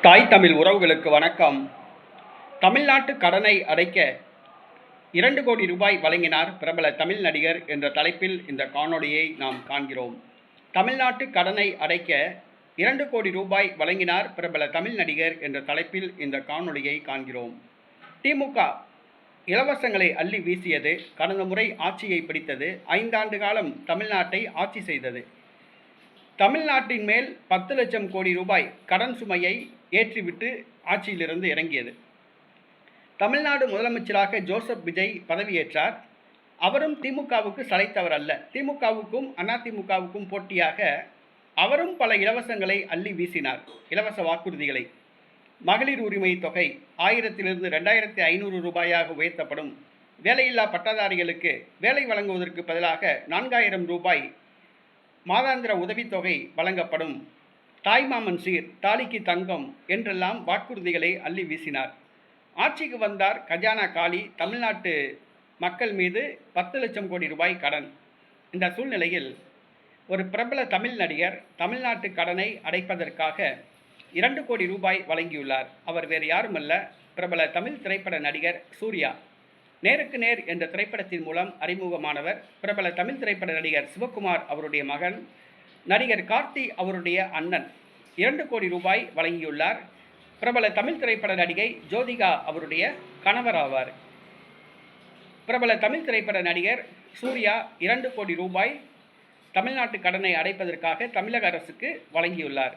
தாய் தமிழ் உறவுகளுக்கு வணக்கம். தமிழ்நாட்டு கடனை அடைக்க 2 கோடி ரூபாய் வழங்கினார் பிரபல தமிழ் நடிகர் என்ற தலைப்பில் இந்த காணொளியை நாம் காண்கிறோம். தமிழ்நாட்டு கடனை அடைக்க 2 கோடி ரூபாய் வழங்கினார் பிரபல தமிழ் நடிகர் என்ற தலைப்பில் இந்த காணொளியை காண்கிறோம். திமுக இலவசங்களை அள்ளி வீசியது, கடந்த முறை ஆட்சியை பிடித்தது, 5 ஆண்டு காலம் தமிழ்நாட்டை ஆட்சி செய்தது. தமிழ்நாட்டின் மேல் 10 லட்சம் கோடி ரூபாய் கடன் சுமையை ஏற்றிவிட்டு ஆட்சியிலிருந்து இறங்கியது. தமிழ்நாடு முதலமைச்சராக ஜோசப் விஜய் பதவியேற்றார். அவரும் திமுகவுக்கு சளைத்தவர் அல்ல. திமுகவுக்கும் அதிமுகவுக்கும் போட்டியாக அவரும் பல இலவசங்களை அள்ளி வீசினார். இலவச வாக்குறுதிகளை, மகளிர் உரிமை தொகை 1000 2500 ரூபாயாக உயர்த்தப்படும், வேலையில்லா பட்டதாரிகளுக்கு வேலை வழங்குவதற்கு பதிலாக 4000 ரூபாய் மாதாந்திர உதவித்தொகை வழங்கப்படும், தாய்மாமன் சீர், தாலிக்கு தங்கம் என்றெல்லாம் வாக்குறுதிகளை அள்ளி வீசினார். ஆட்சிக்கு வந்தார், கஜானா காலி, தமிழ்நாட்டு மக்கள் மீது 10 லட்சம் கோடி ரூபாய் கடன். இந்த சூழ்நிலையில் ஒரு பிரபல தமிழ் நடிகர் தமிழ்நாட்டு கடனை அடைப்பதற்காக 2 கோடி ரூபாய் வழங்கியுள்ளார். அவர் வேறு யாருமல்ல, பிரபல தமிழ் திரைப்பட நடிகர் சூர்யா. நேருக்கு நேர் என்ற திரைப்படத்தின் மூலம் அறிமுகமானவர். பிரபல தமிழ் திரைப்பட நடிகர் சிவகுமார் அவருடைய மகன், நடிகர் கார்த்தி அவருடைய அண்ணன். 2 கோடி ரூபாய் வழங்கியுள்ளார். பிரபல தமிழ் திரைப்பட நடிகை ஜோதிகா அவருடைய கணவர் ஆவார். பிரபல தமிழ் திரைப்பட நடிகர் சூர்யா 2 கோடி ரூபாய் தமிழ்நாட்டு கடனை அடைப்பதற்காக தமிழக அரசுக்கு வழங்கியுள்ளார்.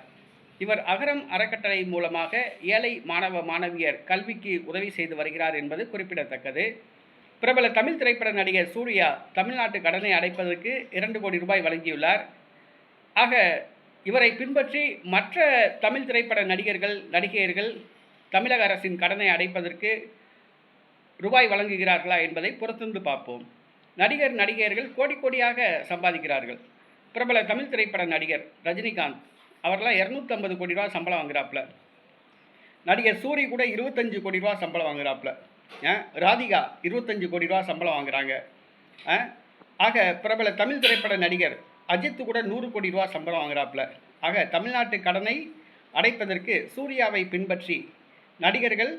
இவர் அகரம் அறக்கட்டளை மூலமாக ஏழை மாணவ மாணவியர் கல்விக்கு உதவி செய்து வருகிறார் என்பது குறிப்பிடத்தக்கது. பிரபல தமிழ் திரைப்பட நடிகர் சூர்யா தமிழ்நாட்டு கடனை அடைப்பதற்கு 2 கோடி ரூபாய் வழங்கியுள்ளார். ஆக இவரை பின்பற்றி மற்ற தமிழ் திரைப்பட நடிகர்கள், நடிகையர்கள் தமிழக அரசின் கடனை அடைப்பதற்கு ரூபாய் வழங்குகிறார்களா என்பதை பொறுத்திருந்து பார்ப்போம். நடிகர்கள் கோடி கோடியாக சம்பாதிக்கிறார்கள். பிரபல தமிழ் திரைப்பட நடிகர் ரஜினிகாந்த் அவரெல்லாம் 250 கோடி ரூபா சம்பளம் வாங்குறாப்புல. நடிகர் சூரி கூட 25 கோடி ரூபா சம்பளம் வாங்குறாப்புல. ராதிகா 25 கோடி ரூபா சம்பளம் வாங்குறாங்க. ஆக பிரபல தமிழ் திரைப்பட நடிகர் அஜித்து கூட 100 கோடி ரூபா சம்பளம் வாங்குறாப்புல. ஆக தமிழ்நாட்டு கடனை அடைப்பதற்கு சூர்யாவை பின்பற்றி நடிகர்கள்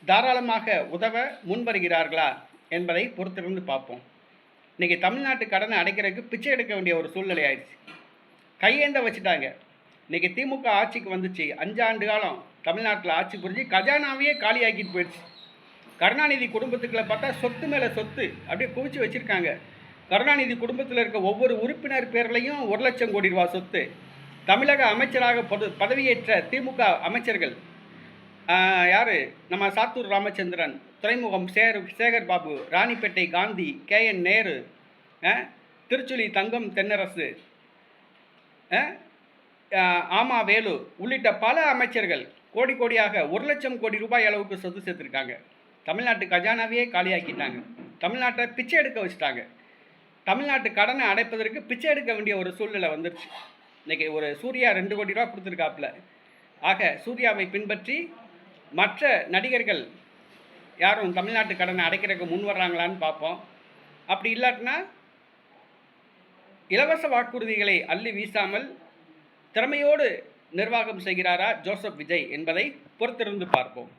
தாராளமாக உதவ முன்வருகிறார்களா என்பதை பொறுத்திருந்து பார்ப்போம். இன்றைக்கி தமிழ்நாட்டு கடனை அடைக்கிறதுக்கு பிச்சை எடுக்க வேண்டிய ஒரு சூழ்நிலை ஆயிடுச்சு. கையேந்த வச்சுட்டாங்க. இன்றைக்கி திமுக ஆட்சிக்கு வந்துச்சு. 5 ஆண்டு காலம் தமிழ்நாட்டில் ஆட்சி புரிஞ்சு கஜானாவையே காலியாக்கிட்டு போயிடுச்சு. கருணாநிதி குடும்பத்துக்குள்ள பார்த்தா சொத்து மேலே சொத்து அப்படியே குவிச்சு வச்சுருக்காங்க. கருணாநிதி குடும்பத்தில் இருக்க ஒவ்வொரு உறுப்பினர் பேர்லையும் 1 லட்சம் கோடி ரூபா சொத்து. தமிழக அமைச்சராக பதவியேற்ற திமுக அமைச்சர்கள் யார்? நம்ம சாத்தூர் ராமச்சந்திரன், துறைமுகம் சேகர் பாபு, ராணிப்பேட்டை காந்தி, KN நேரு, திருச்சுழி தங்கம் தென்னரசு, ஆமா வேலு உள்ளிட்ட பல அமைச்சர்கள் கோடி கோடியாக 1 லட்சம் கோடி ரூபாய் அளவுக்கு சொத்து சேர்த்துருக்காங்க. தமிழ்நாட்டு கஜானாவையே காலியாக்கிட்டாங்க. தமிழ்நாட்டை பிச்சை எடுக்க வச்சுட்டாங்க. தமிழ்நாட்டு கடனை அடைப்பதற்கு பிச்சை எடுக்க வேண்டிய ஒரு சூழ்நிலை வந்துருச்சு. இன்றைக்கி ஒரு சூர்யா 2 கோடி ரூபா கொடுத்துருக்காப்புல. ஆக சூர்யாவை பின்பற்றி மற்ற நடிகர்கள் யாரும் தமிழ்நாட்டு கடனை அடைக்கிறதுக்கு முன் வர்றாங்களான்னு பார்ப்போம். அப்படி இல்லாட்டினா இலவச வாக்குறுதிகளை அள்ளி வீசாமல் திறமையோடு நிர்வாகம் செய்கிறாரா ஜோசப் விஜய் என்பதை பொறுத்திருந்து பார்ப்போம்.